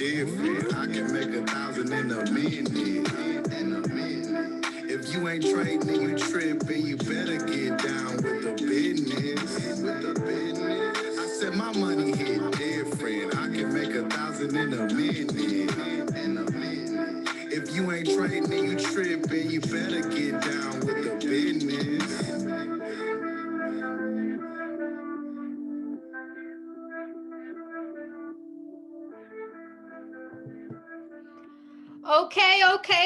different. I can make 1,000 in a minute. If you ain't trading, you tripping. You better get down with the business. I said my money hit different. I can make 1,000 in a minute. If you ain't trading, you tripping. You better get down with the business.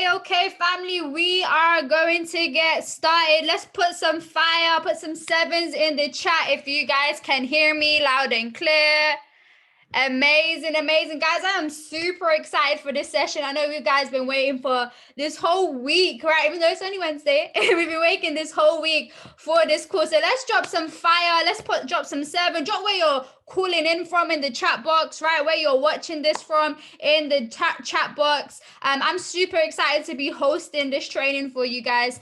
Okay, family. We are going to get started. Let's put some fire, put some sevens in the chat if you guys can hear me loud and clear. Amazing, guys. I am super excited for this session. I know you guys been waiting for this whole week, right? Even though it's only Wednesday, we've been waiting this whole week for this course. So let's drop some fire. Let's drop some seven. Drop where you're calling in from in the chat box, right? Where you're watching this from in the chat box. I'm super excited to be hosting this training for you guys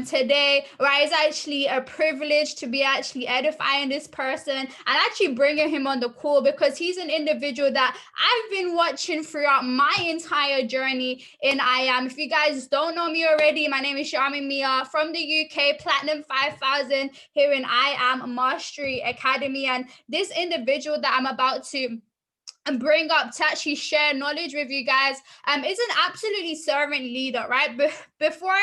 today, right? It's actually a privilege to be actually edifying this person and actually bringing him on the call because he's an individual that I've been watching throughout my entire journey in IAM. If you guys don't know me already, my name is Shami Mia from the UK, Platinum 5000 here in IAM Mastery Academy. And this individual that I'm about to bring up to actually share knowledge with you guys is an absolutely servant leader, right? Before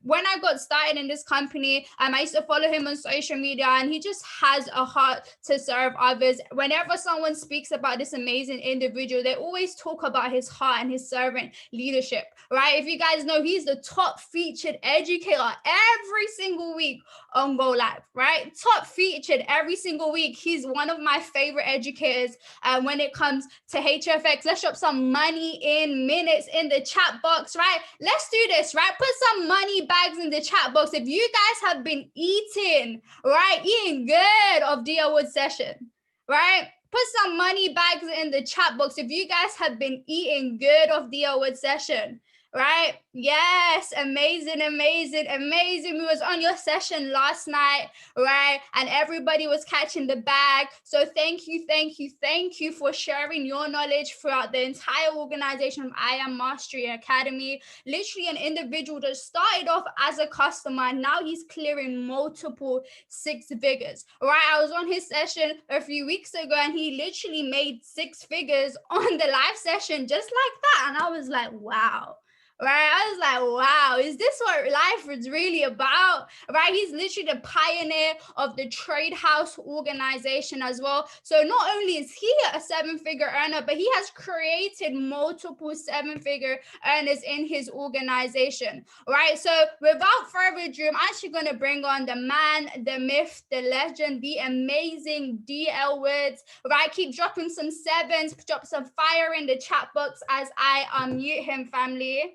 when I got started in this company, I used to follow him on social media, and he just has a heart to serve others. Whenever someone speaks about this amazing individual, they always talk about his heart and his servant leadership, right? If you guys know, he's the top featured educator every single week on Go Live, right? Top featured every single week. He's one of my favorite educators when it comes to HFX. Let's drop some money in minutes in the chat box, right? Let's do this, right? Put some money bags in the chat box. If you guys have been eating, right? Eating good of the award session, right? Put some money bags in the chat box if you guys have been eating good of the award session. Right? Yes, amazing. We was on your session last night, right? And everybody was catching the bag. So thank you for sharing your knowledge throughout the entire organization of IAM Mastery Academy. Literally an individual that started off as a customer, and now he's clearing multiple six figures, right? I was on his session a few weeks ago, and he literally made six figures on the live session just like that. And I was like, wow. Right, I was like, wow, is this what life is really about? Right, he's literally the pioneer of the Trade House organization as well. So not only is he a seven-figure earner, but he has created multiple seven-figure earners in his organization. Right, so without further ado, I'm actually going to bring on the man, the myth, the legend, the amazing DL Woods. Right, keep dropping some sevens, drop some fire in the chat box as I unmute him, family.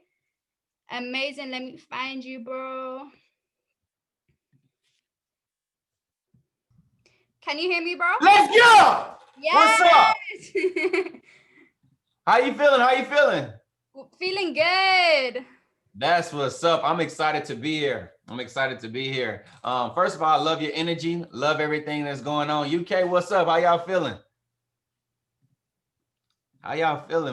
Amazing. Let me find you, bro. Can you hear me, bro? Let's go. Yes. What's up? How you feeling? Feeling good. That's what's up. I'm excited to be here. First of all, I love your energy. Love everything that's going on. UK, what's up? How y'all feeling?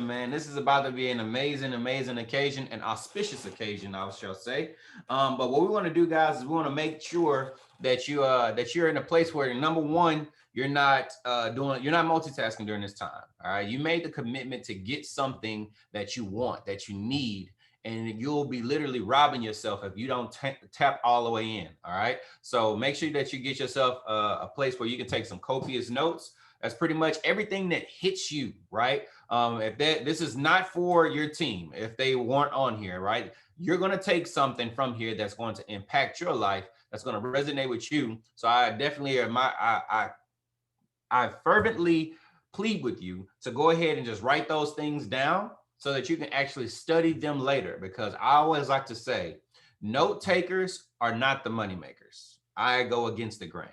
Man? This is about to be an amazing occasion, an auspicious occasion, I shall say. But what we want to do, guys, is we want to make sure that you're in a place where, number one, you're not multitasking during this time. All right, you made the commitment to get something that you want, that you need, and you'll be literally robbing yourself if you don't tap all the way in. All right, so make sure that you get yourself a place where you can take some copious notes. That's pretty much everything that hits you, right? If this is not for your team, if they weren't on here, right? You're going to take something from here that's going to impact your life, that's going to resonate with you. So I definitely I fervently plead with you to go ahead and just write those things down so that you can actually study them later. Because I always like to say, note takers are not the money makers. I go against the grain.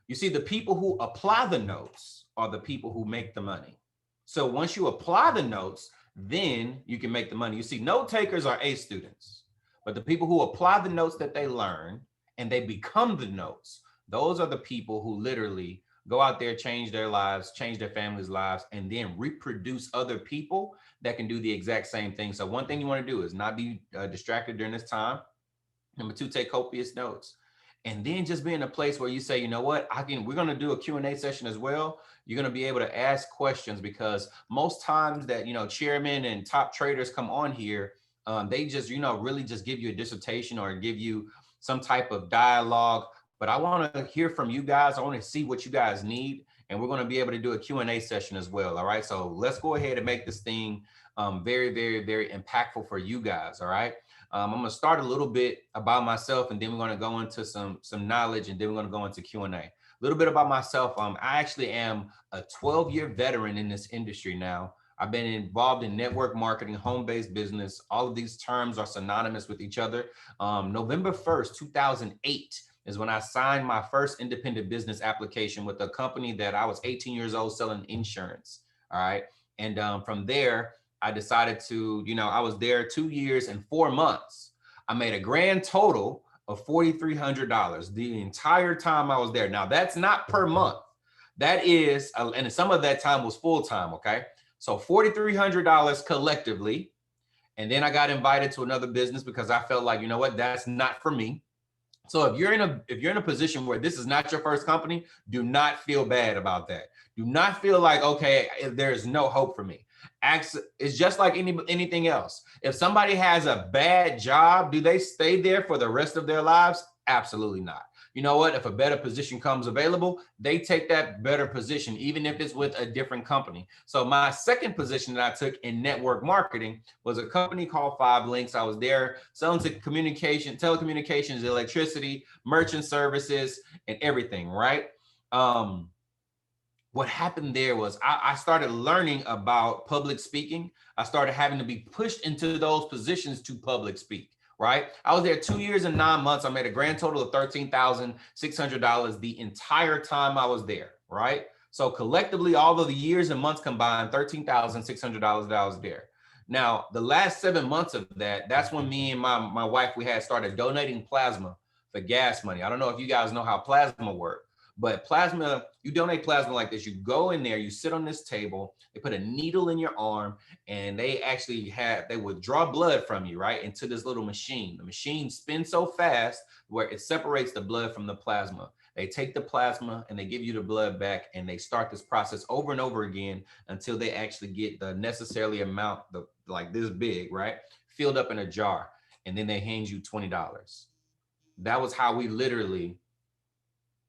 You see, the people who apply the notes are the people who make the money. So once you apply the notes, then you can make the money. You see, note takers are A students, but the people who apply the notes that they learn and they become the notes, those are the people who literally go out there, change their lives, change their families' lives, and then reproduce other people that can do the exact same thing. So one thing you want to do is not be distracted during this time. Number two, take copious notes. And then just be in a place where you say, you know what, we're going to do a Q&A session as well. You're going to be able to ask questions, because most times that, chairmen and top traders come on here, they just, really just give you a dissertation or give you some type of dialogue. But I want to hear from you guys. I want to see what you guys need. And we're going to be able to do a Q&A session as well. All right. So let's go ahead and make this thing very, very, very impactful for you guys. All right. I'm going to start a little bit about myself, and then we're going to go into some knowledge, and then we're going to go into Q&A. A little bit about myself. I actually am a 12-year veteran in this industry now. I've been involved in network marketing, home-based business. All of these terms are synonymous with each other. November 1st, 2008 is when I signed my first independent business application with a company that I was 18 years old selling insurance. All right. And from there, I decided to, I was there 2 years and 4 months. I made a grand total of $4,300 the entire time I was there. Now, that's not per month. That is, and some of that time was full time. Okay. So $4,300 collectively. And then I got invited to another business because I felt like, you know what, that's not for me. So if you're in a position where this is not your first company, do not feel bad about that. Do not feel like, okay, there's no hope for me. It's just like anything else. If somebody has a bad job, do they stay there for the rest of their lives? Absolutely not. You know what? If a better position comes available, they take that better position, even if it's with a different company. So my second position that I took in network marketing was a company called 5 Links. I was there selling to telecommunications, electricity, merchant services, and everything, right? What happened there was I started learning about public speaking. I started having to be pushed into those positions to public speak. Right. I was there 2 years and 9 months. I made a grand total of $13,600 the entire time I was there. Right. So collectively, all of the years and months combined, $13,600 that I was there. Now, the last 7 months of that's when me and my wife, we had started donating plasma for gas money. I don't know if you guys know how plasma works. But plasma, you donate plasma like this. You go in there, you sit on this table, they put a needle in your arm, and they withdraw blood from you, right, into this little machine. The machine spins so fast where it separates the blood from the plasma. They take the plasma and they give you the blood back, and they start this process over and over again until they actually get the necessary amount, like this big, right, filled up in a jar, and then they hand you $20. That was how we literally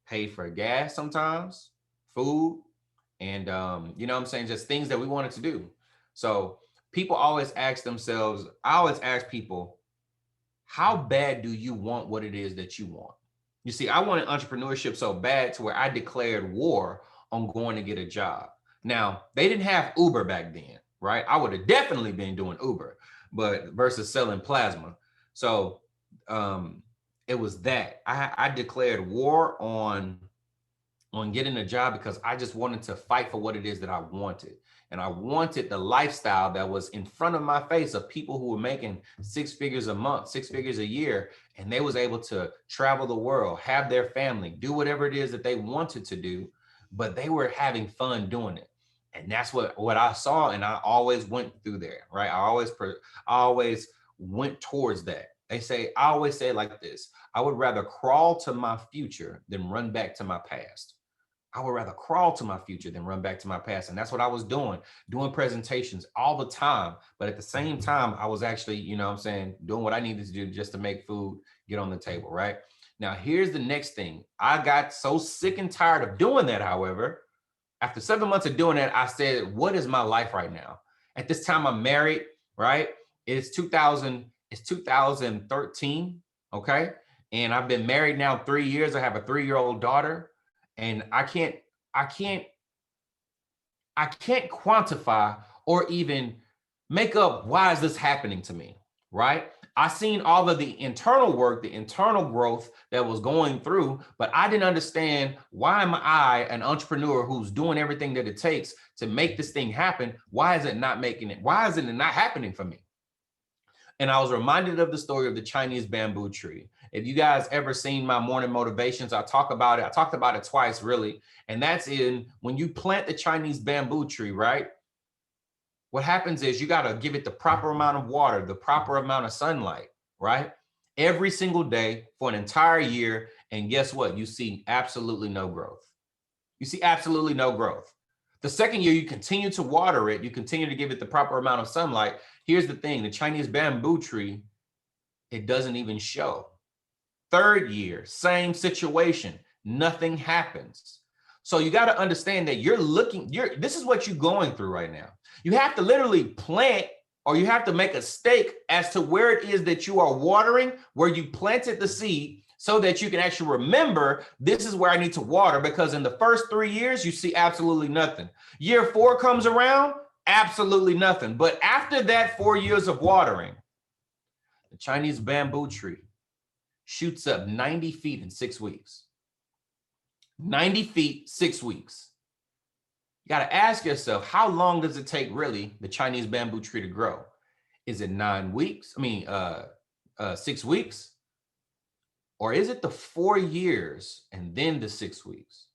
paid for gas sometimes, food, and you know what I'm saying, just things that we wanted to do. So people always ask themselves, I always ask people, how bad do you want what it is that you want? You see, I wanted entrepreneurship so bad to where I declared war on going to get a job. Now, they didn't have Uber back then, right? I would have definitely been doing Uber, but versus selling plasma. So it was that I declared war on getting a job because I just wanted to fight for what it is that I wanted. And I wanted the lifestyle that was in front of my face of people who were making 6 figures a month, 6 figures a year, and they was able to travel the world, have their family, do whatever it is that they wanted to do, but they were having fun doing it. And that's what I saw, and I always went through there, right? I always went towards that. I always say it like this: I would rather crawl to my future than run back to my past. I would rather crawl to my future than run back to my past. And that's what I was doing presentations all the time. But at the same time, I was actually, doing what I needed to do just to make food, get on the table, right? Now, here's the next thing. I got so sick and tired of doing that, however. After 7 months of doing that, I said, what is my life right now? At this time, I'm married, right? It's 2013, okay? And I've been married now 3 years. I have a 3-year-old daughter, and I can't quantify or even make up why is this happening to me, right? I seen all of the internal work, the internal growth that was going through, but I didn't understand, why am I, an entrepreneur who's doing everything that it takes to make this thing happen? Why is it not making it? Why is it not happening for me? And I was reminded of the story of the Chinese bamboo tree. If you guys ever seen my morning motivations, I talked about it twice really. And that's when you plant the Chinese bamboo tree, right? What happens is you got to give it the proper amount of water, the proper amount of sunlight, right? Every single day for an entire year. And guess what? You see absolutely no growth. You see absolutely no growth. The second year you continue to water it, you continue to give it the proper amount of sunlight. Here's the thing, the Chinese bamboo tree, it doesn't even show. Third year, same situation, nothing happens. So you got to understand that this is what you're going through right now. You have to literally plant, or you have to make a stake as to where it is that you are watering, where you planted the seed, so that you can actually remember, this is where I need to water, because in the first 3 years, you see absolutely nothing. Year 4 comes around, absolutely nothing. But after that 4 years of watering, the Chinese bamboo tree shoots up 90 feet in 6 weeks. 90 feet, 6 weeks. You got to ask yourself, how long does it take really the Chinese bamboo tree to grow? Is it 9 weeks? 6 weeks? Or is it the 4 years and then the 6 weeks?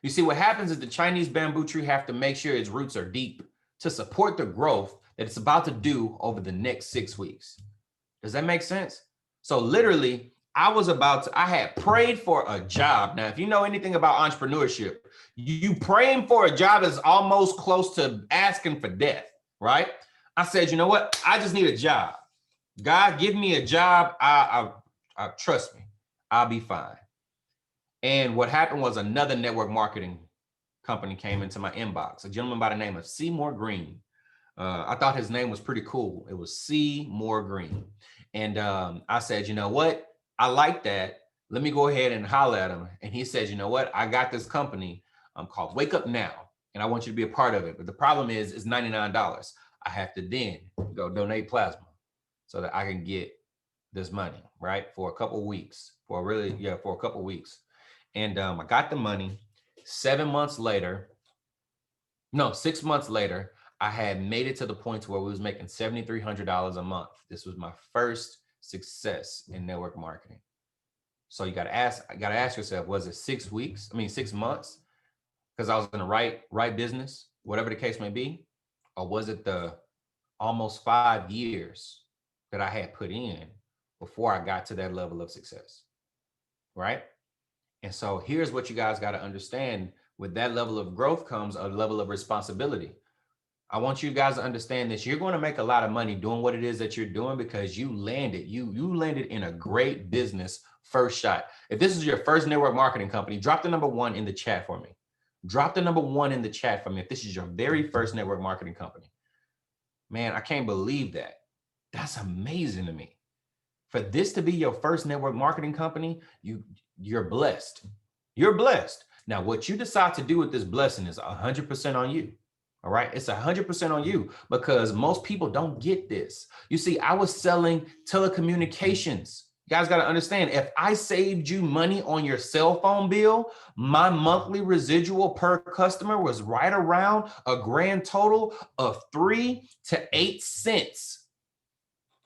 You see, what happens is the Chinese bamboo tree have to make sure its roots are deep to support the growth that it's about to do over the next 6 weeks. Does that make sense? So literally, I had prayed for a job. Now, if you know anything about entrepreneurship, you praying for a job is almost close to asking for death, right? I said, you know what? I just need a job. God, give me a job. I trust me, I'll be fine. And what happened was another network marketing company came into my inbox, a gentleman by the name of Seymour Green. I thought his name was pretty cool. It was Seymour Green. And I said, you know what? I like that. Let me go ahead and holler at him. And he says, you know what? I got this company called Wake Up Now, and I want you to be a part of it. But the problem is, it's $99. I have to then go donate plasma so that I can get this money, right? For a couple of weeks, for a couple of weeks. And I got the money. 6 months later, I had made it to the point where we was making $7,300 a month. This was my first success in network marketing. So you got to ask yourself, was it 6 months? Because I was in the right business, whatever the case may be, or was it the almost 5 years that I had put in before I got to that level of success, right? And so here's what you guys got to understand. With that level of growth comes a level of responsibility. I want you guys to understand this. You're going to make a lot of money doing what it is that you're doing because you landed in a great business first shot. If this is your first network marketing company, drop the number 1 in the chat for me. Drop the number 1 in the chat for me if this is your very first network marketing company. Man, I can't believe that. That's amazing to me. For this to be your first network marketing company, you're blessed. You're blessed. Now, what you decide to do with this blessing is 100% on you. All right. It's 100% on you, because most people don't get this. You see, I was selling telecommunications. You guys got to understand, if I saved you money on your cell phone bill, my monthly residual per customer was right around a grand total of 3 to 8 cents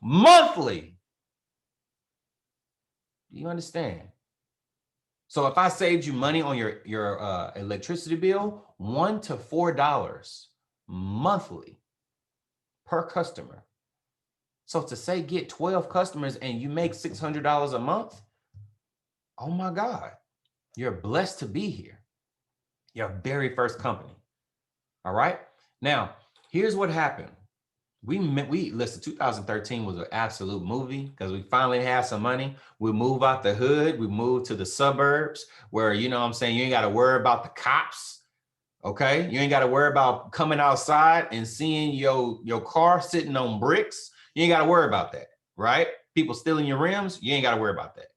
monthly. Do you understand? So if I saved you money on your electricity bill, $1 to $4 monthly per customer. So to say get 12 customers and you make $600 a month, oh my God, you're blessed to be here. Your very first company. All right. Now, here's what happened. Listen, 2013 was an absolute movie because we finally had some money. We move out the hood. We moved to the suburbs where, you know what I'm saying, you ain't got to worry about the cops. Okay. You ain't got to worry about coming outside and seeing your car sitting on bricks. You ain't got to worry about that. Right. People stealing your rims. You ain't got to worry about that.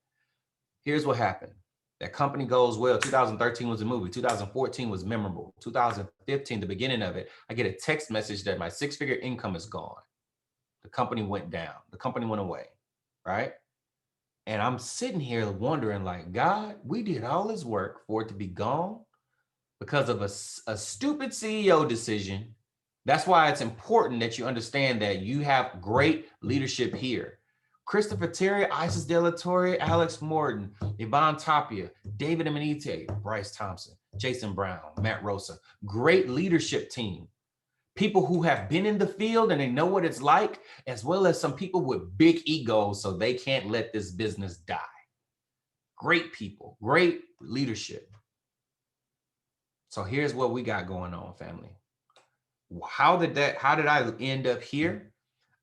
Here's what happened. That company goes well. 2013 was a movie. 2014 was memorable. 2015, the beginning of it, I get a text message that my 6-figure income is gone. The company went down. The company went away, right? And I'm sitting here wondering, like, God, we did all this work for it to be gone because of a stupid CEO decision. That's why it's important that you understand that you have great leadership here. Christopher Terry, Isis De La Torre, Alex Morton, Yvonne Tapia, David Emanite, Bryce Thompson, Jason Brown, Matt Rosa. Great leadership team. People who have been in the field and they know what it's like, as well as some people with big egos so they can't let this business die. Great people, great leadership. So here's what we got going on, family. How did I end up here?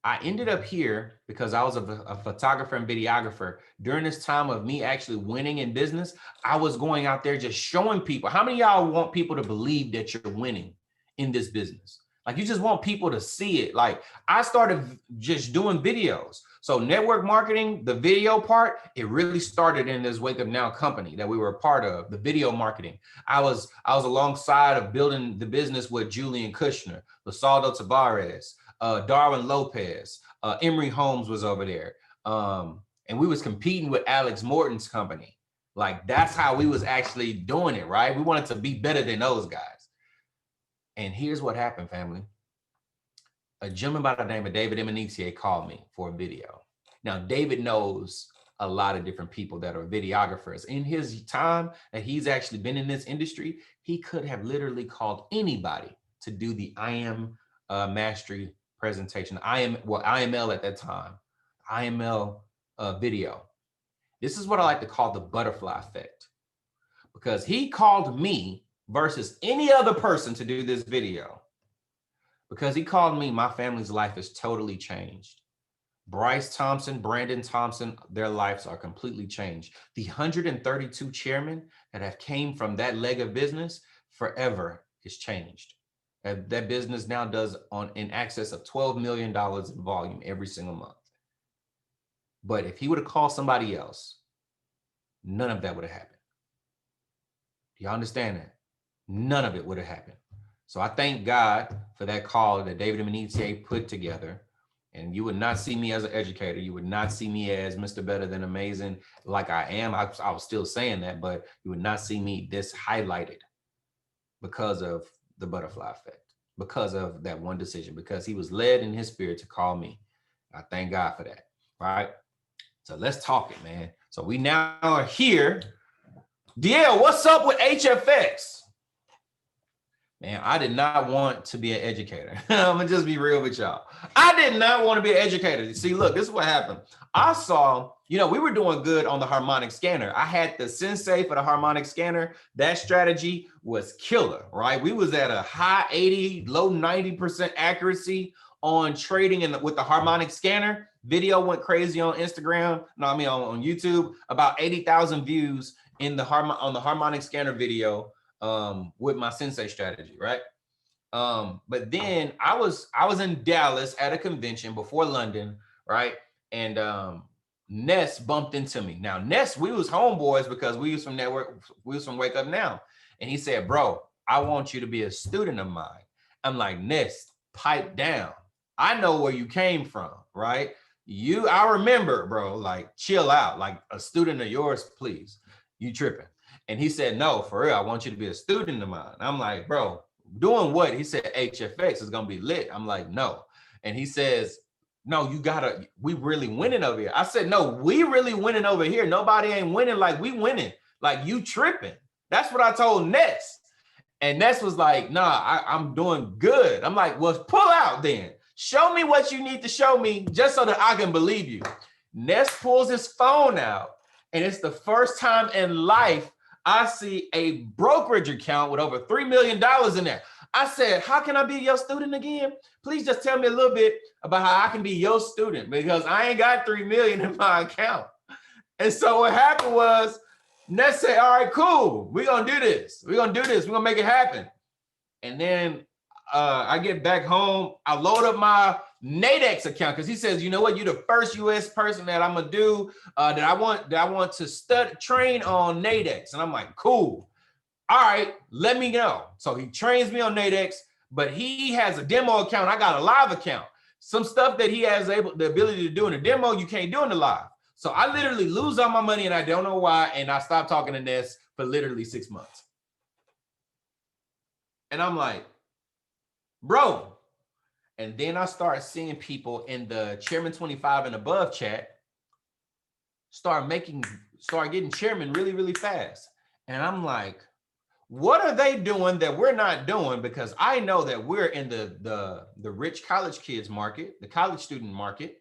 I ended up here because I was a photographer and videographer. During this time of me actually winning in business, I was going out there just showing people. How many of y'all want people to believe that you're winning in this business? Like, you just want people to see it. Like, I started just doing videos. So network marketing, the video part, it really started in this Wake Up Now company that we were a part of, the video marketing. I was alongside of building the business with Julian Kushner, Lasaldo Tavares, Darwin Lopez, Emory Holmes was over there. And we was competing with Alex Morton's company. Like, that's how we was actually doing it, right? We wanted to be better than those guys. And here's what happened, family. A gentleman by the name of David Emanite called me for a video. Now, David knows a lot of different people that are videographers. In his time that he's actually been in this industry, he could have literally called anybody to do the IM mastery presentation, IML at that time, IML video. This is what I like to call the butterfly effect, because he called me versus any other person to do this video. Because he called me, my family's life is totally changed. Bryce Thompson, Brandon Thompson, their lives are completely changed. The 132 chairmen that have came from that leg of business forever is changed. That business now does in excess of $12 million in volume every single month. But if he would have called somebody else, none of that would have happened. Do y'all understand that? None of it would have happened. So I thank God for that call that David Emanite put together. And you would not see me as an educator. You would not see me as Mr. Better Than Amazing like I am. I was still saying that, but you would not see me this highlighted because of the butterfly effect, because of that one decision, because he was led in his spirit to call me. I thank God for that, right? So let's talk it, man. So we now are here. DL, what's up with HFX? Man, I did not want to be an educator. I'm gonna just be real with y'all. I did not want to be an educator. See, look, this is what happened. I saw, we were doing good on the harmonic scanner. I had the Sensai for the harmonic scanner. That strategy was killer, right? We was at a high 80, low 90% accuracy on trading with the harmonic scanner. Video went crazy on Instagram. On YouTube. About 80,000 views on the harmonic scanner video. With my Sensai strategy, right? But then I was in Dallas at a convention before London, right? And Ness bumped into me. Now, Ness, we was homeboys because we was from Wake Up Now. And he said, bro, I want you to be a student of mine. I'm like, Ness, pipe down. I know where you came from, right? I remember, bro, like, chill out. Like, a student of yours, please. You tripping. And he said, no, for real, I want you to be a student of mine. I'm like, bro, doing what? He said, HFX is going to be lit. I'm like, no. And he says, no, we really winning over here. I said, no, we really winning over here. Nobody ain't winning like we winning. Like, you tripping. That's what I told Ness. And Ness was like, nah, I'm doing good. I'm like, well, pull out then. Show me what you need to show me just so that I can believe you. Ness pulls his phone out, and it's the first time in life I see a brokerage account with over $3 million in there. I said, how can I be your student again? Please just tell me a little bit about how I can be your student, because I ain't got 3 million in my account. And so what happened was, Ness said, all right, cool. We're going to do this. We're going to make it happen. And then I get back home. I load up my Nadex account because he says, you know what? You're the first U.S. person that I'm going to do that I want to train on Nadex. And I'm like, cool. All right, let me know. So he trains me on Nadex, but he has a demo account. I got a live account. Some stuff that he has the ability to do in the demo, you can't do in the live. So I literally lose all my money and I don't know why. And I stopped talking to Ness for literally 6 months. And I'm like, bro. And then I start seeing people in the Chairman 25 and above chat start getting chairman really, really fast. And I'm like, what are they doing that we're not doing? Because I know that we're in the rich college kids market, the college student market,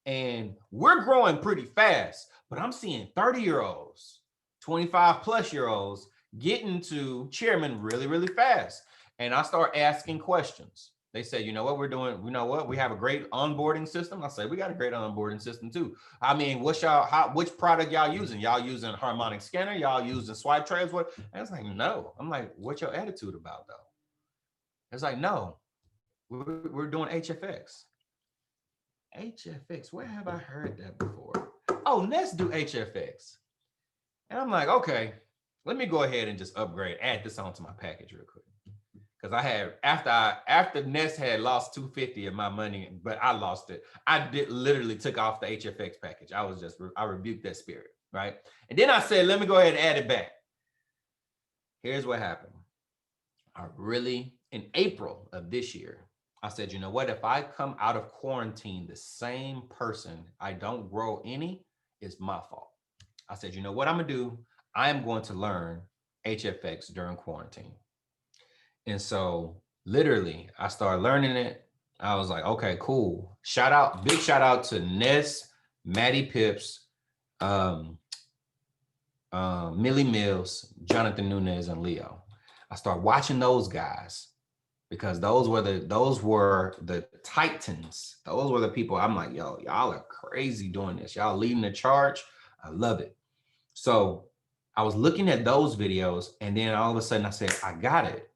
and we're growing pretty fast. But I'm seeing 30-year-olds, 25-plus-year-olds getting to chairman really, really fast. And I start asking questions. They say, you know what we're doing? You know what? We have a great onboarding system. I say, we got a great onboarding system too. I mean, which product y'all using? Y'all using harmonic scanner? Y'all using swipe trays? What? And it's like, no. I'm like, what's your attitude about though? It's like, no, we're doing HFX. HFX, where have I heard that before? Oh, let's do HFX. And I'm like, okay, let me go ahead and just add this onto my package real quick. Because I had, after Ness had lost 250 of my money, but I lost it. Literally took off the HFX package. I rebuked that spirit, right? And then I said, let me go ahead and add it back. Here's what happened. In April of this year, I said, you know what? If I come out of quarantine the same person, I don't grow any, it's my fault. I said, you know what I'm gonna do? I'm going to learn HFX during quarantine. And so literally I started learning it. I was like, okay, cool. Big shout out to Ness, Maddie Pips, Millie Mills, Jonathan Nunez, and Leo. I started watching those guys because those were the titans. Those were the people I'm like, yo, y'all are crazy doing this. Y'all leading the charge. I love it. So I was looking at those videos and then all of a sudden I said, I got it.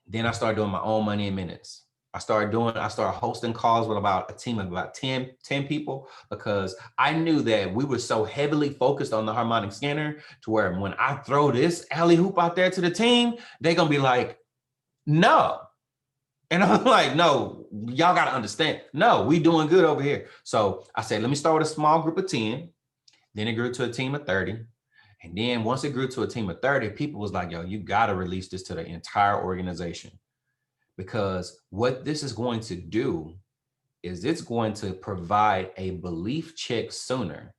Then I started doing my own money in minutes. I started hosting calls with about a team of about 10 people because I knew that we were so heavily focused on the harmonic scanner to where when I throw this alley hoop out there to the team, they're going to be like, no. And I'm like, no, y'all got to understand. No, we doing good over here. So I said, let me start with a small group of 10. Then it grew to a team of 30. And then once it grew to a team of 30, people was like, yo, you got to release this to the entire organization. Because what this is going to do is it's going to provide a belief check sooner.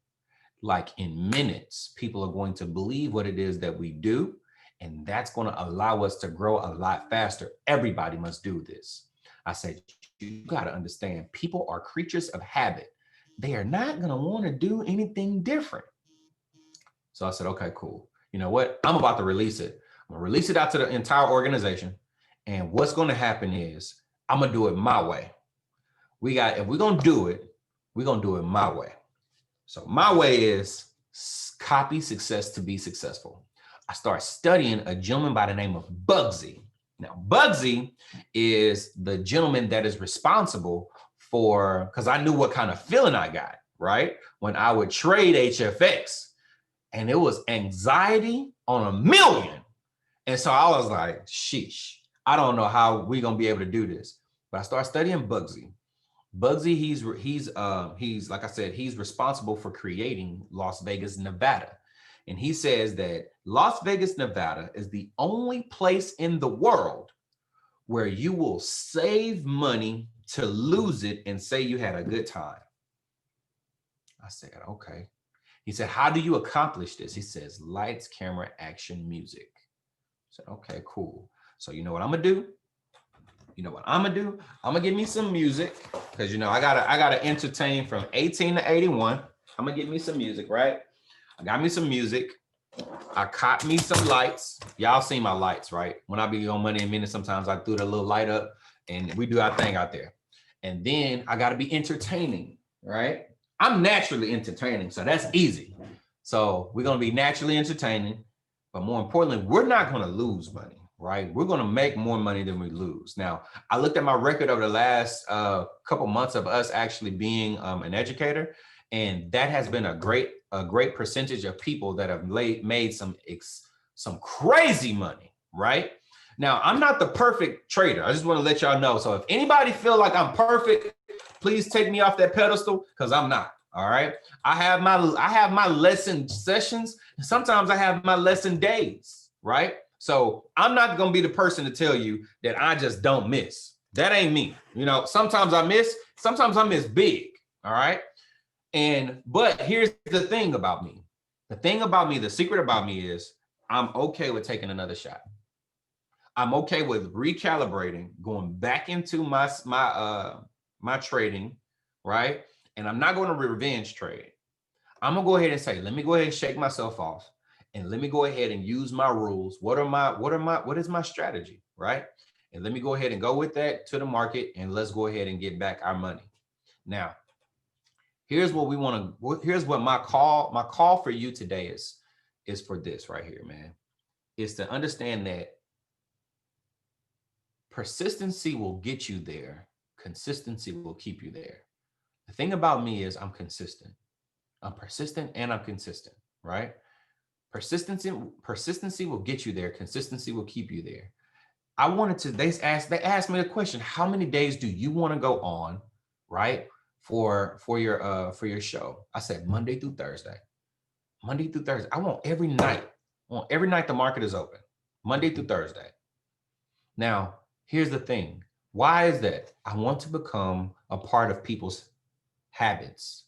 Like in minutes, people are going to believe what it is that we do. And that's going to allow us to grow a lot faster. Everybody must do this. I said, you got to understand, people are creatures of habit. They are not going to want to do anything different. So I said, okay, cool. You know what? I'm about to release it. I'm going to release it out to the entire organization. And what's going to happen is I'm going to do it my way. If we're going to do it, we're going to do it my way. So my way is copy success to be successful. I start studying a gentleman by the name of Bugsy. Now, Bugsy is the gentleman that is responsible for, because I knew what kind of feeling I got, right? When I would trade HFX. And it was anxiety on a million. And so I was like, sheesh, I don't know how we're going to be able to do this. But I started studying Bugsy. Bugsy, he's like I said, he's responsible for creating Las Vegas, Nevada. And he says that Las Vegas, Nevada is the only place in the world where you will save money to lose it and say you had a good time. I said, okay. He said, how do you accomplish this? He says, lights, camera, action, music. I said, okay, cool. So you know what I'm gonna do? I'm gonna give me some music because I gotta entertain from 18 to 81. I'm gonna get me some music, right? I got me some music. I caught me some lights. Y'all seen my lights, right? When I be on Money in Minutes, sometimes I threw the little light up and we do our thing out there. And then I gotta be entertaining, right? I'm naturally entertaining, so that's easy. So we're going to be naturally entertaining, but more importantly, we're not going to lose money, right? We're going to make more money than we lose. Now, I looked at my record over the last couple months of us actually being an educator, and that has been a great percentage of people that have made some crazy money, right? Now, I'm not the perfect trader. I just want to let y'all know. So if anybody feel like I'm perfect, please take me off that pedestal because I'm not. All right. I have my lesson sessions. And sometimes I have my lesson days. Right. So I'm not going to be the person to tell you that I just don't miss. That ain't me. Sometimes I miss big. All right. But here's the thing about me. The secret about me is I'm okay with taking another shot. I'm okay with recalibrating, going back into my trading, right? And I'm not going to revenge trade. I'm gonna go ahead and say, let me go ahead and shake myself off, and let me go ahead and use my rules. What is my strategy, right? And let me go ahead and go with that to the market, and let's go ahead and get back our money. Now, here's what we want to. Here's what my call for you today is for this right here, man. Is to understand that persistency will get you there. Consistency will keep you there. The thing about me is I'm consistent. I'm persistent and I'm consistent, right? Persistency will get you there. Consistency will keep you there. I wanted to, they asked me the question, how many days do you want to go on, right? For your show. I said Monday through Thursday. Monday through Thursday. I want every night. The market is open. Monday through Thursday. Now, here's the thing. Why is that? I want to become a part of people's habits.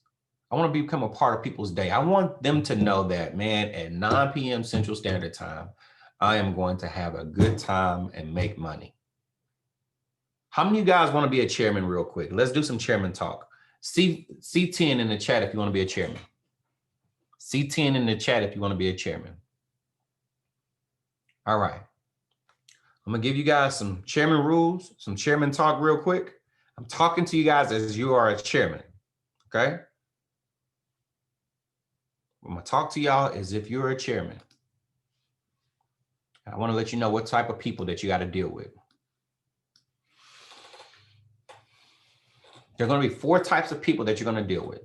I want to become a part of people's day. I want them to know that, man, at 9 p.m. Central Standard Time, I am going to have a good time and make money. How many of you guys want to be a chairman real quick? Let's do some chairman talk. C10 in the chat if you want to be a chairman. C10 in the chat if you want to be a chairman. All right. I'm going to give you guys some chairman rules, some chairman talk real quick. I'm talking to you guys as you are a chairman, okay? I'm going to talk to y'all as if you're a chairman. I want to let you know what type of people that you got to deal with. There are going to be 4 types of people that you're going to deal with.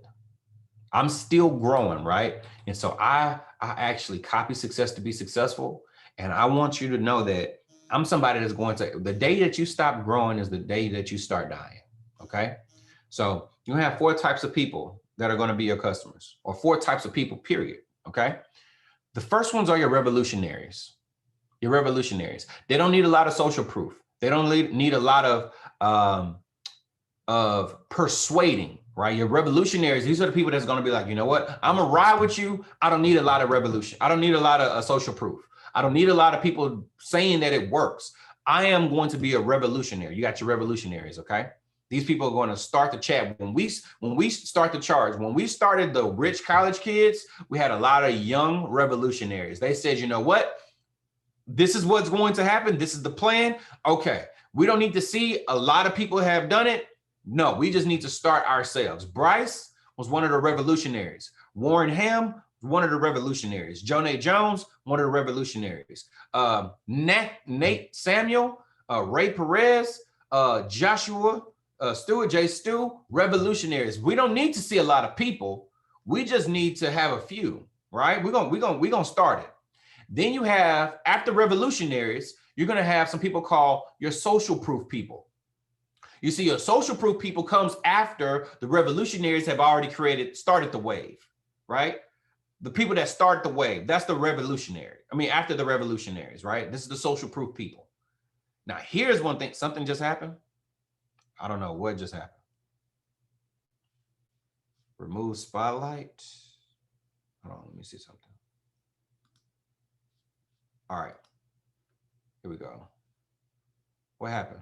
I'm still growing, right? And so I actually copy success to be successful. And I want you to know that I'm somebody that's going to, the day that you stop growing is the day that you start dying, okay? So you have 4 types of people that are going to be your customers, or 4 types of people, period, okay? The first ones are your revolutionaries. Your revolutionaries. They don't need a lot of social proof. They don't need a lot of persuading, right? Your revolutionaries, these are the people that's going to be like, you know what? I'm going to ride with you. I don't need a lot of revolution. I don't need a lot of social proof. I don't need a lot of people saying that it works. I am going to be a revolutionary. You got your revolutionaries, okay? These people are going to start the chat. When we start the charge, when we started the Rich College Kids, we had a lot of young revolutionaries. They said, you know what? This is what's going to happen. This is the plan. Okay. We don't need to see a lot of people have done it. No, we just need to start ourselves. Bryce was one of the revolutionaries. Warren Ham, one of the revolutionaries. Jonay Jones, one of the revolutionaries. Nate Samuel, Ray Perez, Joshua Stewart, J. Stu, revolutionaries. We don't need to see a lot of people. We just need to have a few, right? We're gonna start it. Then you have, after revolutionaries, you're gonna have some people called your social proof people. You see, your social proof people comes after the revolutionaries have already started the wave, right? The people that start the wave, that's the revolutionary. I mean, after the revolutionaries, right? This is the social proof people. Now, here's one thing, something just happened. I don't know what just happened. Remove spotlight. Hold on, let me see something. All right, here we go. What happened?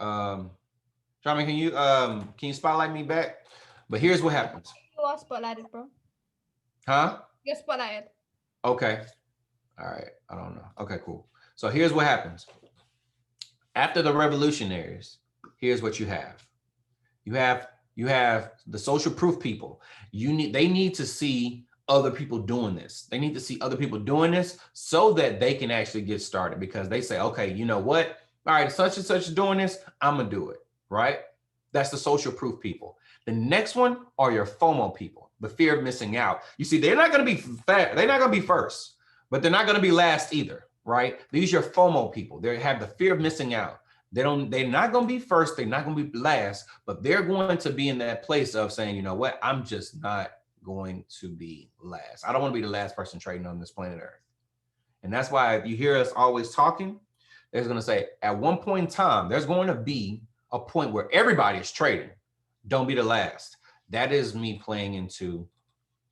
Charmy, can you spotlight me back? But here's what happens. You are spotlighted, bro. Huh? You're spotlighted. Okay. All right. I don't know. Okay, cool. So here's what happens. After the revolutionaries, here's what you have. You have the social proof people. They need to see other people doing this. They need to see other people doing this so that they can actually get started, because they say, okay, you know what? All right, such and such is doing this, I'm gonna do it, right? That's the social proof people. The next one are your FOMO people, the fear of missing out. You see, they're not gonna be first, but they're not gonna be last either, right? These are your FOMO people. They have the fear of missing out. They're not gonna be first, they're not gonna be last, but they're going to be in that place of saying, you know what, I'm just not going to be last. I don't wanna be the last person trading on this planet Earth. And that's why if you hear us always talking, there's going to say at one point in time, there's going to be a point where everybody is trading. Don't be the last. That is me playing into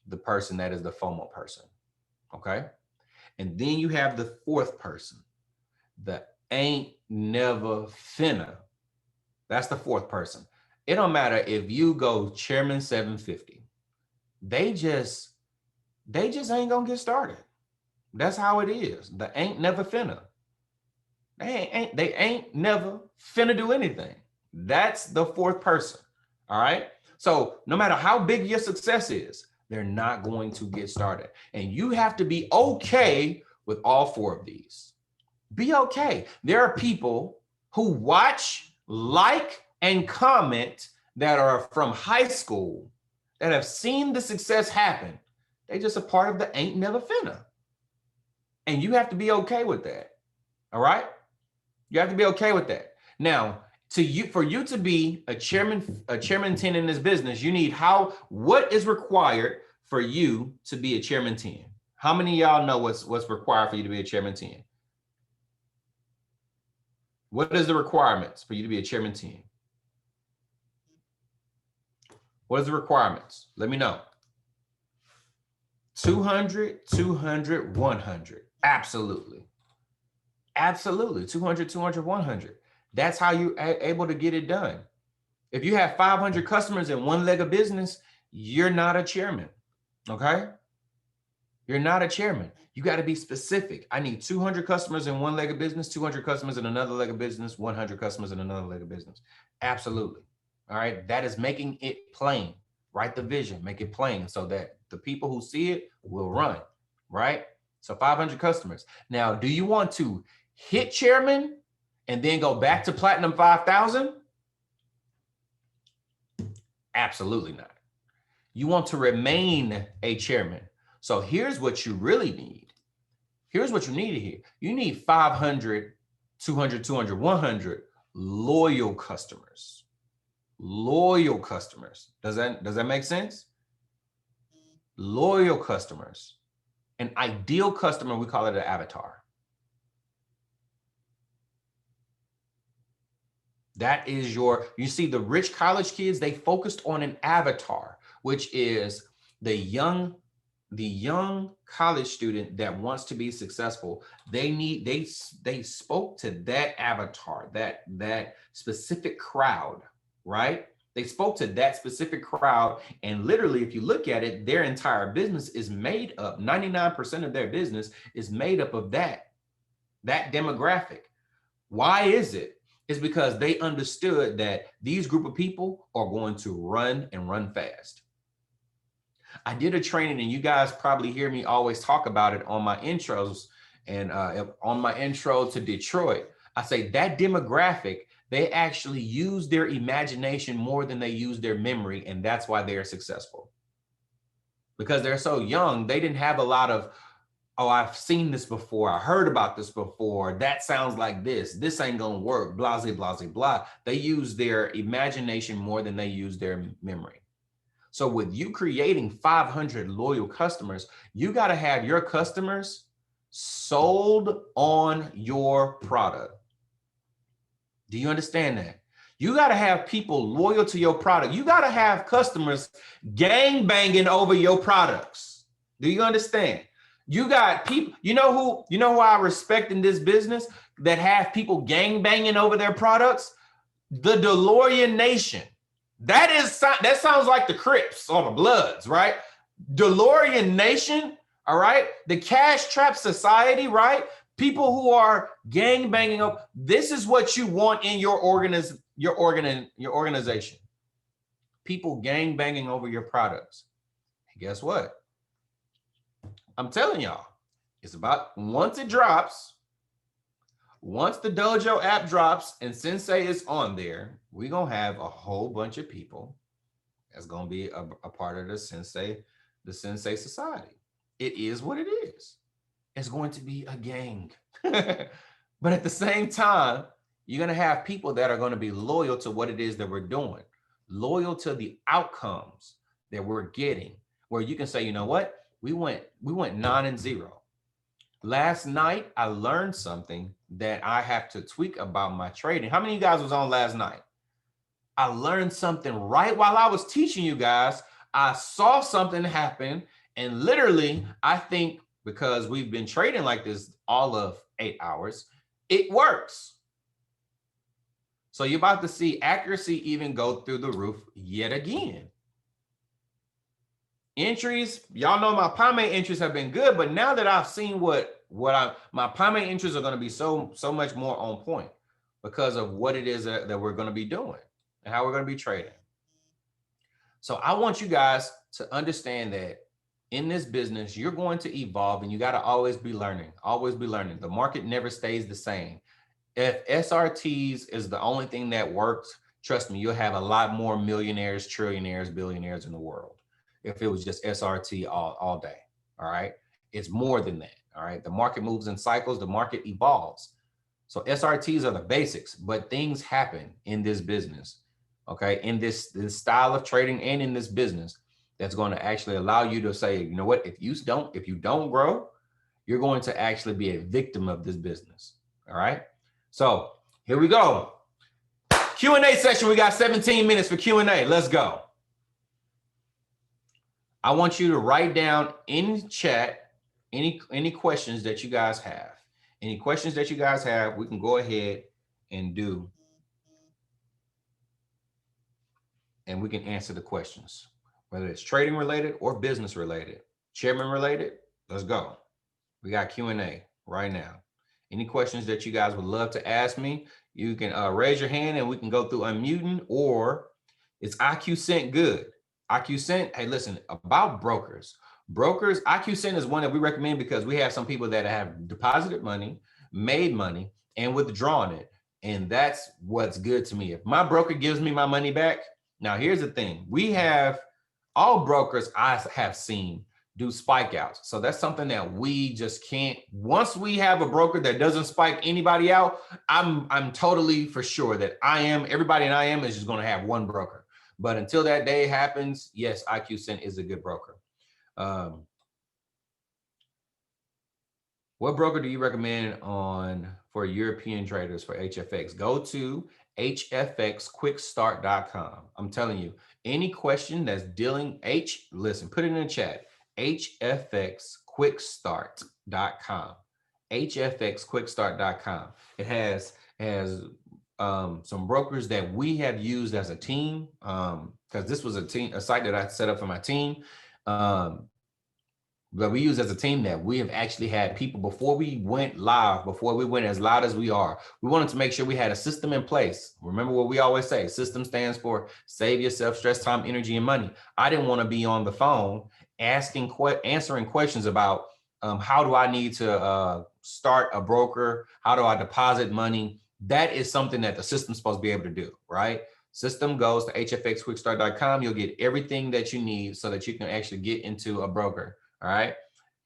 the person that is the FOMO person. Okay. And then you have the fourth person, the ain't never finna. That's the fourth person. It don't matter if you go Chairman 750. They just ain't gonna get started. That's how it is. The ain't never finna. They ain't never finna do anything. That's the fourth person. All right. So no matter how big your success is, they're not going to get started. And you have to be okay with all four of these. Be okay. There are people who watch, like, and comment that are from high school that have seen the success happen. They just a part of the ain't never finna. And you have to be okay with that. All right? You have to be okay with that. Now, for you to be a chairman 10 in this business, you need what is required for you to be a chairman 10? How many of y'all know what's required for you to be a chairman 10? What is the requirements for you to be a chairman 10? What is the requirements? Let me know. 200, 200, 100. Absolutely. Absolutely. 200, 200, 100. That's how you're able to get it done. If you have 500 customers in one leg of business, you're not a chairman. Okay? You're not a chairman. You got to be specific. I need 200 customers in one leg of business, 200 customers in another leg of business, 100 customers in another leg of business. Absolutely. All right. That is making it plain. Write the vision, make it plain so that the people who see it will run. Right. So 500 customers. Now, do you want to hit chairman and then go back to platinum 5,000? Absolutely not. You want to remain a chairman. So here's what you really need. Here's what you need here. You need 500, 200, 200, 100 loyal customers. Loyal customers. Does that make sense? Loyal customers. An ideal customer, we call it an avatar. That is you see the rich college kids, they focused on an avatar, which is the young college student that wants to be successful. They spoke to that avatar, that specific crowd, right? They spoke to that specific crowd. And literally, if you look at it, their entire business is made up, 99% of their business is made up of that demographic. Why is it? It's because they understood that these group of people are going to run and run fast. I did a training, and you guys probably hear me always talk about it on my intros and on my intro to Detroit. I say that demographic, they actually use their imagination more than they use their memory, and that's why they are successful. Because they're so young, they didn't have a lot of, oh, I've seen this before, I heard about this before, that sounds like this ain't gonna work, blah, blah, blah, blah. They use their imagination more than they use their memory. So with you creating 500 loyal customers, you got to have your customers sold on your product. Do you understand that? You got to have people loyal to your product. You got to have customers gang banging over your products. Do you understand? You got people, you know who I respect in this business that have people gang banging over their products? The DeLorean Nation. That sounds like the Crips or the Bloods, right? DeLorean Nation, all right? The Cash Trap Society, right? People who are gang banging up. This is what you want in your organization. People gang banging over your products. And guess what? I'm telling y'all, it's about once it drops, once the Dojo app drops and Sensei is on there, we're going to have a whole bunch of people that's going to be a part of the Sensei society. It is what it is. It's going to be a gang. But at the same time, you're going to have people that are going to be loyal to what it is that we're doing, loyal to the outcomes that we're getting, where you can say, you know what? We went 9-0. Last night, I learned something that I have to tweak about my trading. How many of you guys was on last night? I learned something right while I was teaching you guys. I saw something happen, and literally, I think because we've been trading like this all of 8 hours, it works. So you're about to see accuracy even go through the roof yet again. Entries, y'all know my primary entries have been good, but now that I've seen my primary entries are going to be so much more on point because of what it is that we're going to be doing and how we're going to be trading. So I want you guys to understand that in this business, you're going to evolve and you got to always be learning, always be learning. The market never stays the same. If SRTs is the only thing that works, trust me, you'll have a lot more millionaires, trillionaires, billionaires in the world. If it was just SRT all day, all right? It's more than that, all right? The market moves in cycles, the market evolves. So SRTs are the basics, but things happen in this business, okay? In this style of trading and in this business that's going to actually allow you to say, you know what, if you don't grow, you're going to actually be a victim of this business, all right? So here we go. Q&A session. We got 17 minutes for Q&A. Let's go. I want you to write down in chat any questions that you guys have. Any questions that you guys have, we can go ahead and do. And we can answer the questions, whether it's trading related or business related. Chairman related, let's go. We got Q&A right now. Any questions that you guys would love to ask me, you can raise your hand and we can go through unmuting, or it's IQ Cent good. IQ Cent, hey, listen, about brokers. IQ Cent is one that we recommend because we have some people that have deposited money, made money, and withdrawn it. And that's what's good to me. If my broker gives me my money back, now here's the thing. We have all brokers I have seen do spike outs. So that's something that we just can't. Once we have a broker that doesn't spike anybody out, I'm totally for sure that everybody in IM is just going to have one broker. But until that day happens, yes, IQ Cent is a good broker. What broker do you recommend for European traders for HFX? Go to hfxquickstart.com. I'm telling you, any question that's listen, put it in the chat. hfxquickstart.com. hfxquickstart.com. It has some brokers that we have used as a team, because this was a site that I set up for my team. But we use as a team that we have actually had people before we went live, before we went as loud as we are. We wanted to make sure we had a system in place. Remember what we always say, system stands for save yourself stress, time, energy, and money. I didn't want to be on the phone answering questions about how do I need to start a broker? How do I deposit money? That is something that the system's supposed to be able to do, right? System goes to hfxquickstart.com. You'll get everything that you need so that you can actually get into a broker. All right.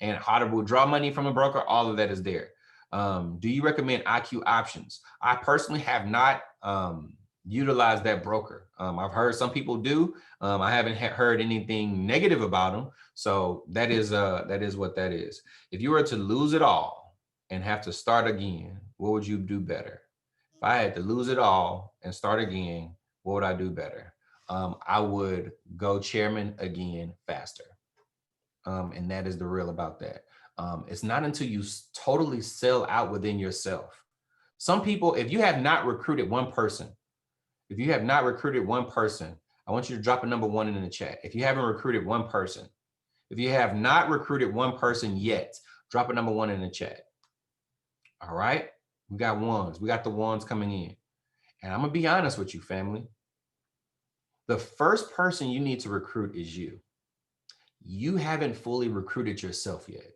And how to withdraw money from a broker, all of that is there. Do you recommend IQ options? I personally have not utilized that broker. I've heard some people do. I haven't heard anything negative about them. So that is what that is. If you were to lose it all and have to start again, what would you do better? If I had to lose it all and start again, what would I do better? I would go chairman again faster. And that is the real about that. It's not until you totally sell out within yourself. Some people, if you have not recruited one person, I want you to drop a number 1 in the chat. If you haven't recruited one person, if you have not recruited one person yet, drop a number 1 in the chat. All right. We got ones. We got the ones coming in. And I'm going to be honest with you, family. The first person you need to recruit is you. You haven't fully recruited yourself yet.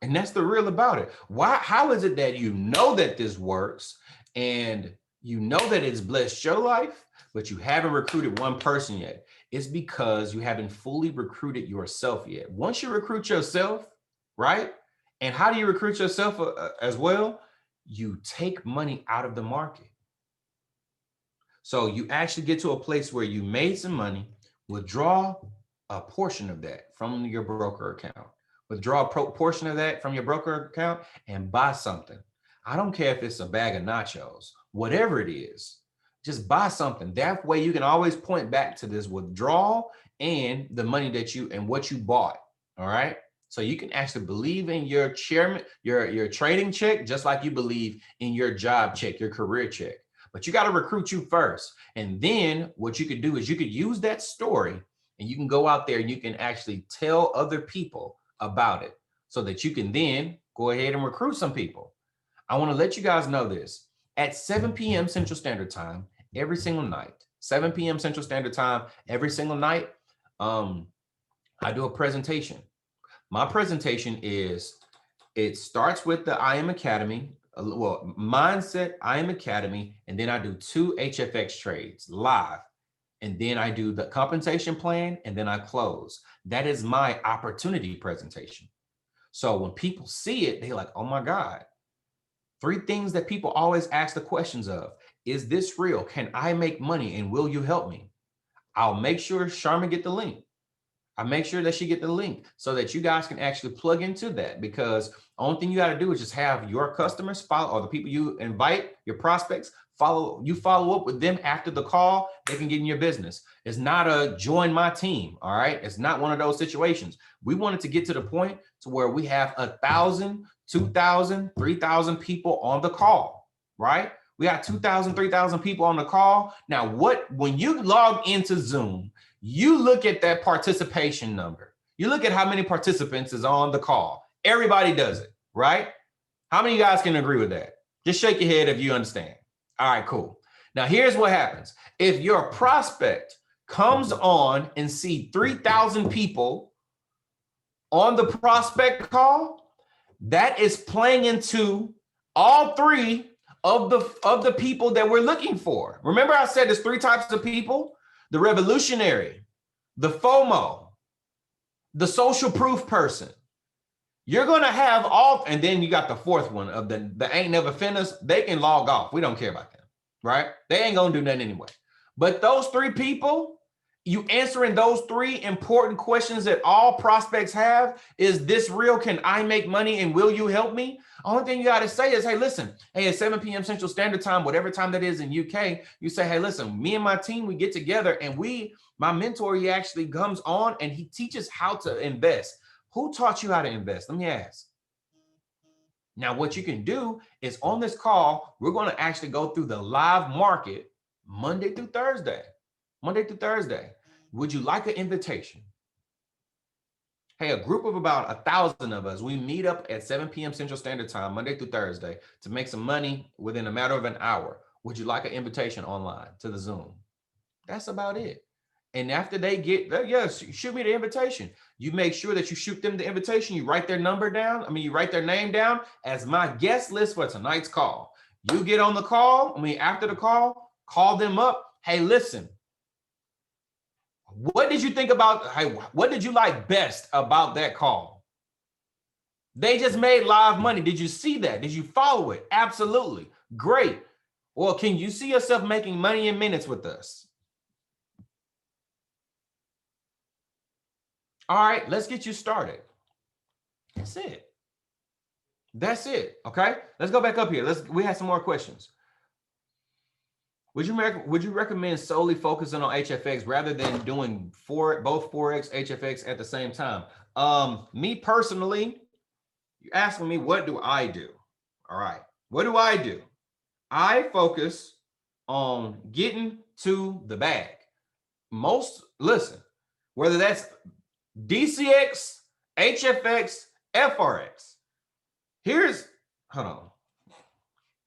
And that's the real about it. How is it that you know that this works and you know that it's blessed your life, but you haven't recruited one person yet? It's because you haven't fully recruited yourself yet. Once you recruit yourself, right? And how do you recruit yourself as well? You take money out of the market. So you actually get to a place where you made some money, withdraw a portion of that from your broker account. Withdraw a portion of that from your broker account and buy something. I don't care if it's a bag of nachos, whatever it is, just buy something. That way you can always point back to this withdrawal and the money that you and what you bought. All right. So you can actually believe in your chairman, your trading check, just like you believe in your job check, your career check. But you got to recruit you first. And then what you could do is you could use that story and you can go out there and you can actually tell other people about it so that you can then go ahead and recruit some people. I want to let you guys know this. At 7 p.m. Central Standard Time, every single night, 7 p.m. Central Standard Time, every single night, I do a presentation. My presentation is, it starts with the I Am Academy, well, mindset, I Am Academy, and then I do 2 HFX trades live. And then I do the compensation plan, and then I close. That is my opportunity presentation. So when people see it, they're like, oh my God. 3 things that people always ask the questions of. Is this real? Can I make money? And will you help me? I'll make sure Sharma get the link. I make sure that she get the link so that you guys can actually plug into that, because only thing you got to do is just have your customers follow, or the people you invite, your prospects, follow up with them after the call. They can get in your business. It's not a join my team. All right. It's not one of those situations. We wanted to get to the point to where we have 1,000, 2,000, 3,000 people on the call, right? We got 2,000, 3,000 people on the call. Now, when you log into Zoom, you look at that participation number. You look at how many participants is on the call. Everybody does it, right? How many of you guys can agree with that? Just shake your head if you understand. All right, cool. Now, here's what happens. If your prospect comes on and see 3,000 people on the prospect call, that is playing into all 3 of the people that we're looking for. Remember I said there's 3 types of people: the revolutionary, the FOMO, the social proof person. You're going to have all, and then you got the 4th one of the ain't never finished. They can log off. We don't care about them, right? They ain't going to do nothing anyway. But those 3 people, you answering those 3 important questions that all prospects have. Is this real? Can I make money? And will you help me? Only thing you got to say is, hey, listen, hey, at 7 p.m. Central Standard Time, whatever time that is in UK, you say, hey, listen, me and my team, we get together and my mentor, he actually comes on and he teaches how to invest. Who taught you how to invest? Let me ask. Now, what you can do is on this call, we're going to actually go through the live market Monday through Thursday. Monday through Thursday. Would you like an invitation? Hey, a group of about 1,000 of us, we meet up at 7 p.m. Central Standard Time, Monday through Thursday, to make some money within a matter of an hour. Would you like an invitation online to the Zoom? That's about it. And after they get, yes, shoot me the invitation. You make sure that you shoot them the invitation. You write their number down. You write their name down as my guest list for tonight's call. You get on the call. After the call them up. Hey, listen, what did you think about, what did you like best about that call? They just made live money. Did you see that? Did you follow it? Absolutely. Great. Well, can you see yourself making money in minutes with us? All right, let's get you started. That's it. That's it. Okay, let's go back up here. We have some more questions. Would you recommend solely focusing on HFX rather than doing both Forex, HFX at the same time? Me personally, you're asking me, what do I do? All right, what do I do? I focus on getting to the bag. Listen, whether that's DCX, HFX, FRX. Hold on.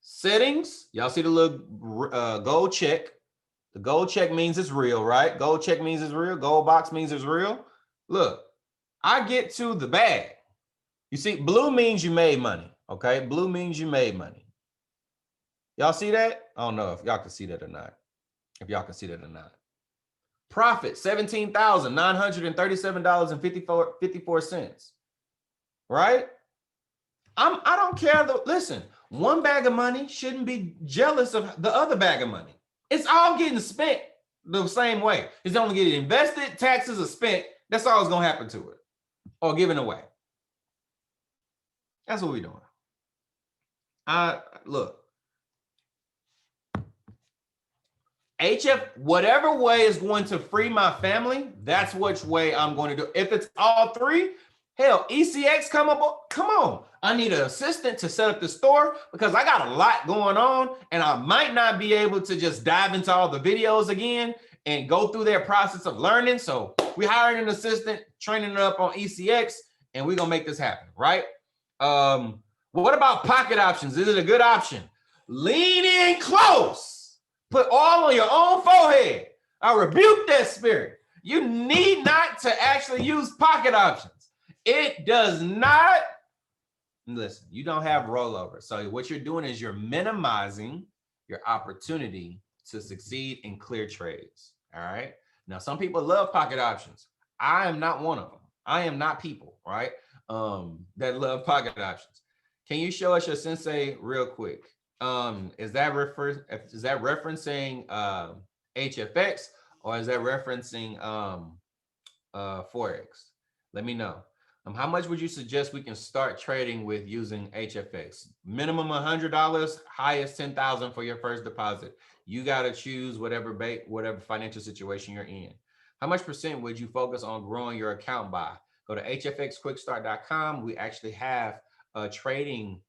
Settings, y'all see the little gold check. The gold check means it's real, right? Gold check means it's real. Gold box means it's real. Look, I get to the bag. You see, blue means you made money, okay? Blue means you made money. Y'all see that? I don't know if y'all can see that or not. Profit, $17,937.54, right? I don't care. Listen, one bag of money shouldn't be jealous of the other bag of money. It's all getting spent the same way. It's only getting invested, taxes are spent. That's all that's going to happen to it, or given away. That's what we're doing. Look, HF, whatever way is going to free my family, that's which way I'm going to do. If it's all three, hell, ECX come on. I need an assistant to set up the store because I got a lot going on and I might not be able to just dive into all the videos again and go through their process of learning. So we hired an assistant, training it up on ECX, and we're gonna make this happen, right? What about pocket options? Is it a good option? Lean in close. Put all on your own forehead. I rebuke that spirit. You need not to actually use pocket options. It does not, listen, you don't have rollover. So what you're doing is you're minimizing your opportunity to succeed in clear trades. All right. Now, some people love pocket options. I am not one of them. I am not people, right? That love pocket options. Can you show us your Sensei real quick? Is that referencing HFX or is that referencing Forex? Let me know. How much would you suggest we can start trading with using HFX? Minimum $100, highest $10,000 for your first deposit. You got to choose whatever financial situation you're in. How much percent would you focus on growing your account by? Go to hfxquickstart.com. We actually have a trading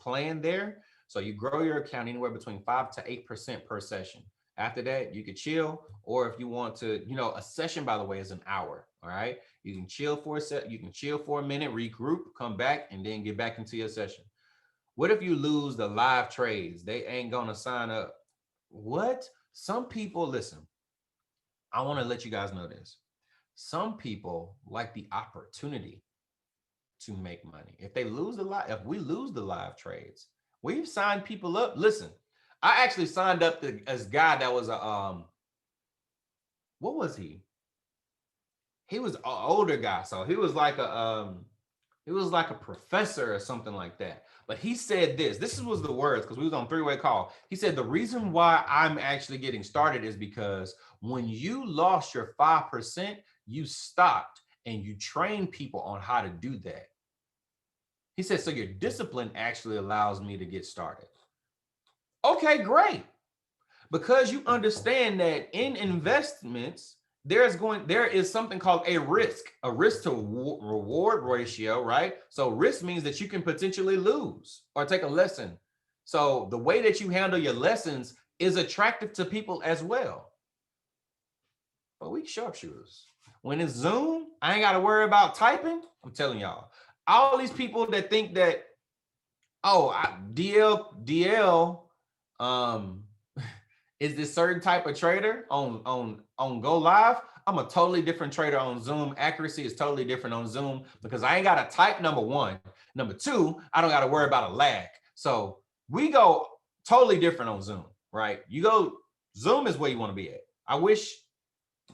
plan there. So you grow your account anywhere between 5 to 8% per session. After that, you could chill, or if you want to, a session, by the way, is an hour. All right. You can chill for a minute, regroup, come back, and then get back into your session. What if you lose the live trades? They ain't gonna sign up. What? Some people, listen, I want to let you guys know this. Some people like the opportunity to make money. If we lose the live trades, we've signed people up. Listen, I actually signed up as guy that was what was he? He was an older guy, so he was like a professor or something like that. But he said this was the words, because we was on three-way call. He said, the reason why I'm actually getting started is because when you lost your 5%, you stopped and you train people on how to do that. He said, so your discipline actually allows me to get started. Okay, great. Because you understand that in investments, there is something called a risk to reward ratio, right? So risk means that you can potentially lose or take a lesson. So the way that you handle your lessons is attractive to people as well. But we sharpshooters. When it's Zoom, I ain't got to worry about typing. I'm telling y'all, all these people that think that, DL, is this certain type of trader on Go Live? I'm a totally different trader on Zoom. Accuracy is totally different on Zoom because I ain't got to type, number one. Number two, I don't got to worry about a lag. So we go totally different on Zoom, right? Zoom is where you want to be at.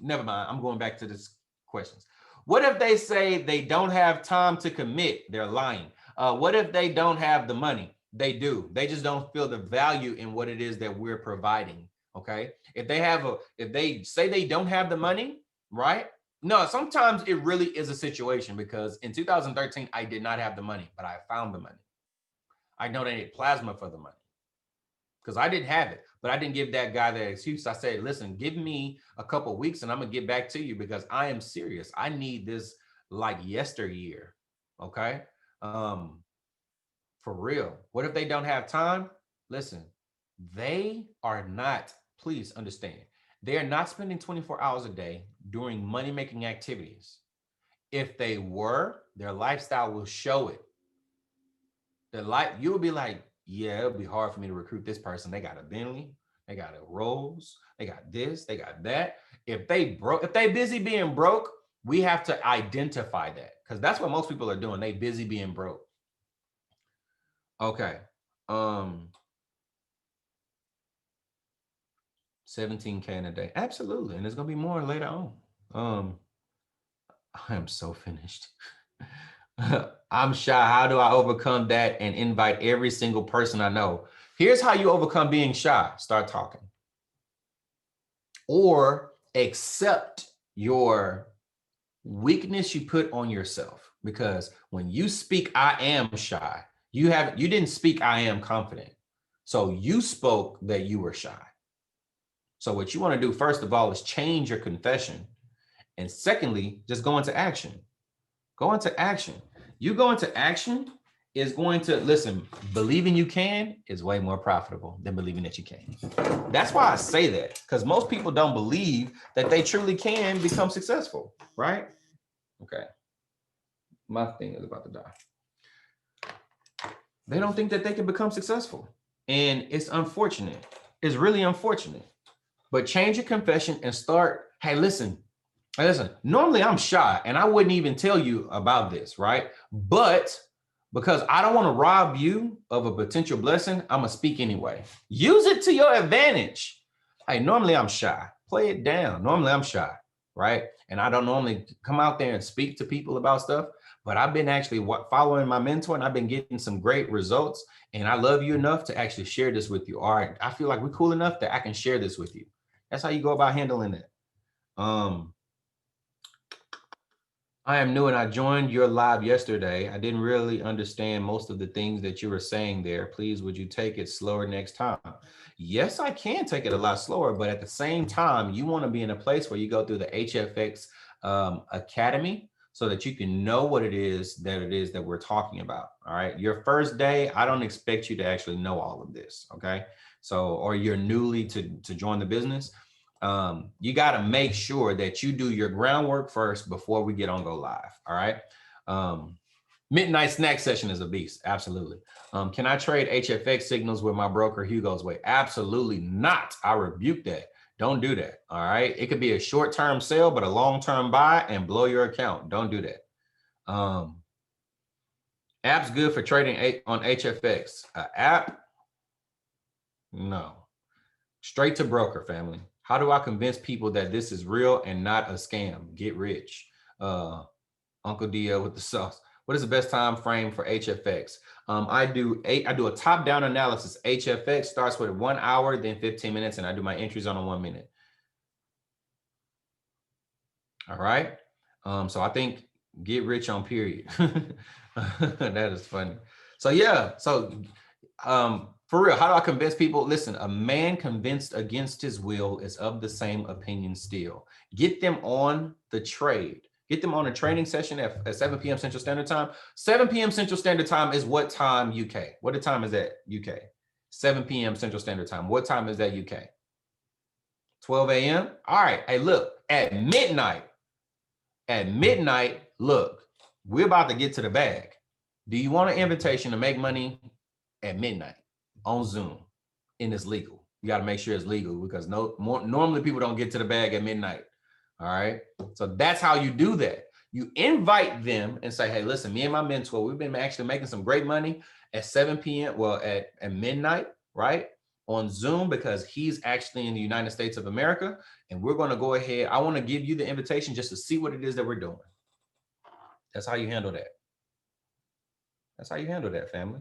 Never mind. I'm going back to this questions. What if they say they don't have time to commit? They're lying. What if they don't have the money? They do. They just don't feel the value in what it is that we're providing. Okay. If they say they don't have the money, right? No, sometimes it really is a situation because in 2013, I did not have the money, but I found the money. I donated plasma for the money because I didn't have it, but I didn't give that guy that excuse. I said, listen, give me a couple of weeks and I'm going to get back to you because I am serious. I need this like yesteryear. Okay. For real. What if they don't have time? Listen, they are not, please understand, they are not spending 24 hours a day doing money-making activities. If they were, their lifestyle will show it. You'll be like, yeah, it'll be hard for me to recruit this person. They got a Bentley, they got a Rolls, they got this, they got that. If they busy being broke, we have to identify that because that's what most people are doing. They busy being broke. Okay. 17K in a day. Absolutely. And there's going to be more later on. I am so finished. I'm shy. How do I overcome that and invite every single person I know? Here's how you overcome being shy. Start talking. Or accept your weakness you put on yourself. Because when you speak, I am shy. You didn't speak, I am confident. So you spoke that you were shy. So what you want to do, first of all, is change your confession. And secondly, just go into action. Go into action. You go into action is going to, listen, believing you can is way more profitable than believing that you can. That's why I say that, because most people don't believe that they truly can become successful, right? Okay. My thing is about to die. They don't think that they can become successful. And it's unfortunate. It's really unfortunate. But change your confession and start, hey, listen, normally I'm shy and I wouldn't even tell you about this, right? But because I don't want to rob you of a potential blessing, I'm going to speak anyway. Use it to your advantage. Hey, normally I'm shy. Play it down. Normally I'm shy, right? And I don't normally come out there and speak to people about stuff, but I've been actually following my mentor and I've been getting some great results. And I love you enough to actually share this with you. All right. I feel like we're cool enough that I can share this with you. That's how you go about handling it. I am new and I joined your live yesterday. I didn't really understand most of the things that you were saying there. Please, would you take it slower next time? Yes, I can take it a lot slower, but at the same time, you want to be in a place where you go through the HFX Academy so that you can know what it is that we're talking about. All right. Your first day, I don't expect you to actually know all of this. Okay. So, or you're newly to join the business. You got to make sure that you do your groundwork first before we get on go live. All right. Midnight snack session is a beast. Absolutely. Can I trade HFX signals with my broker Hugo's way? Absolutely not. I rebuke that. Don't do that. All right. It could be a short-term sale, but a long-term buy and blow your account. Don't do that. App's good for trading on HFX. App? No. Straight to broker, family. How do I convince people that this is real and not a scam? Get rich. Uncle Dio with the sauce. What is the best time frame for HFX? I do a top-down analysis. HFX starts with 1 hour, then 15 minutes, and I do my entries on a 1 minute. All right. So I think get rich on period. That is funny. So yeah. So for real, how do I convince people? Listen, a man convinced against his will is of the same opinion still. Get them on the trade. Get them on a training session at 7 p.m. Central Standard Time. 7 p.m. Central Standard Time is what time UK? What time is that UK? 7 p.m. Central Standard Time. What time is that UK? 12 a.m. All right. Hey, look, at midnight, look, we're about to get to the bag. Do you want an invitation to make money at midnight on Zoom? And it's legal. You got to make sure it's legal because normally people don't get to the bag at midnight. All right. So that's how you do that. You invite them and say, hey, listen, me and my mentor, we've been actually making some great money at 7 p.m. Well, at midnight, right? On Zoom, because he's actually in the United States of America. And we're going to go ahead. I want to give you the invitation just to see what it is that we're doing. That's how you handle that. That's how you handle that, family.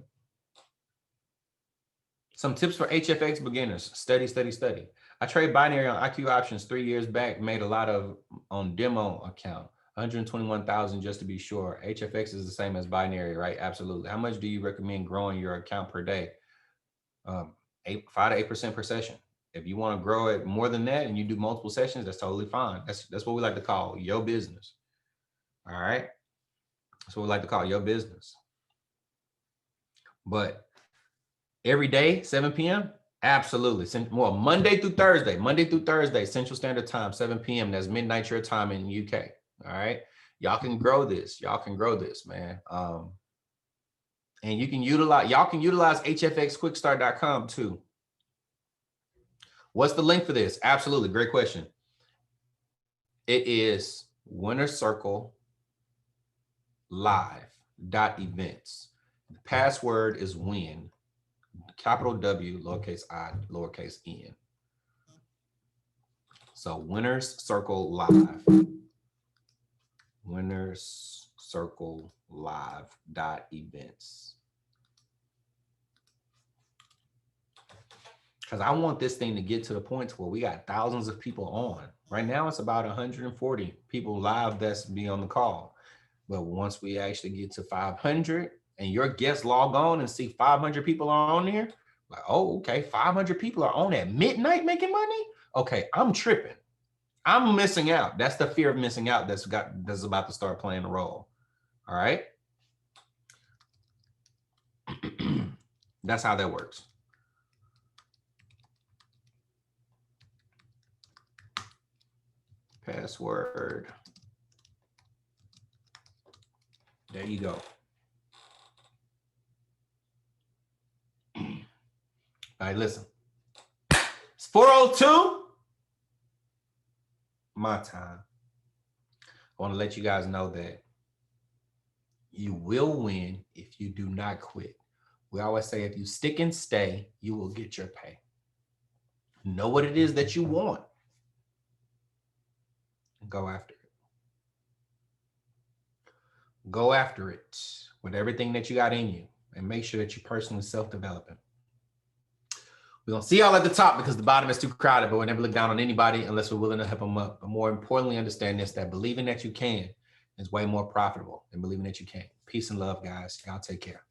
Some tips for HFX beginners. Study, study, study. I trade binary on IQ options 3 years back, made a lot of on demo account, 121,000 just to be sure. HFX is the same as binary, right? Absolutely. How much do you recommend growing your account per day? 5 to 8% per session. If you want to grow it more than that and you do multiple sessions, that's totally fine. That's what we like to call your business. All right. That's what we like to call your business. But every day, 7 p.m., absolutely. Well, Monday through Thursday, Central Standard Time, 7 p.m. That's midnight your time in the UK. All right. Y'all can grow this. Y'all can grow this, man. And y'all can utilize hfxquickstart.com too. What's the link for this? Absolutely. Great question. It is winnercirclelive.events. The password is win, capital W, lowercase I, lowercase n. So Winners Circle Live. Winners Circle Live.events. Because I want this thing to get to the point where we got thousands of people on. Right now, it's about 140 people live that's be on the call. But once we actually get to 500 and your guests log on and see 500 people are on there, Like, oh, okay, 500 people are on at midnight making money? Okay, I'm tripping. I'm missing out. That's the fear of missing out that's about to start playing a role. All right. That's how that works. Password. There you go. All right, listen. It's 4:02. My time. I want to let you guys know that you will win if you do not quit. We always say if you stick and stay, you will get your pay. Know what it is that you want and go after it. Go after it with everything that you got in you and make sure that you're personally self-developing. We're going to see y'all at the top because the bottom is too crowded, but we'll never look down on anybody unless we're willing to help them up. But more importantly, understand this, that believing that you can is way more profitable than believing that you can't. Peace and love, guys. Y'all take care.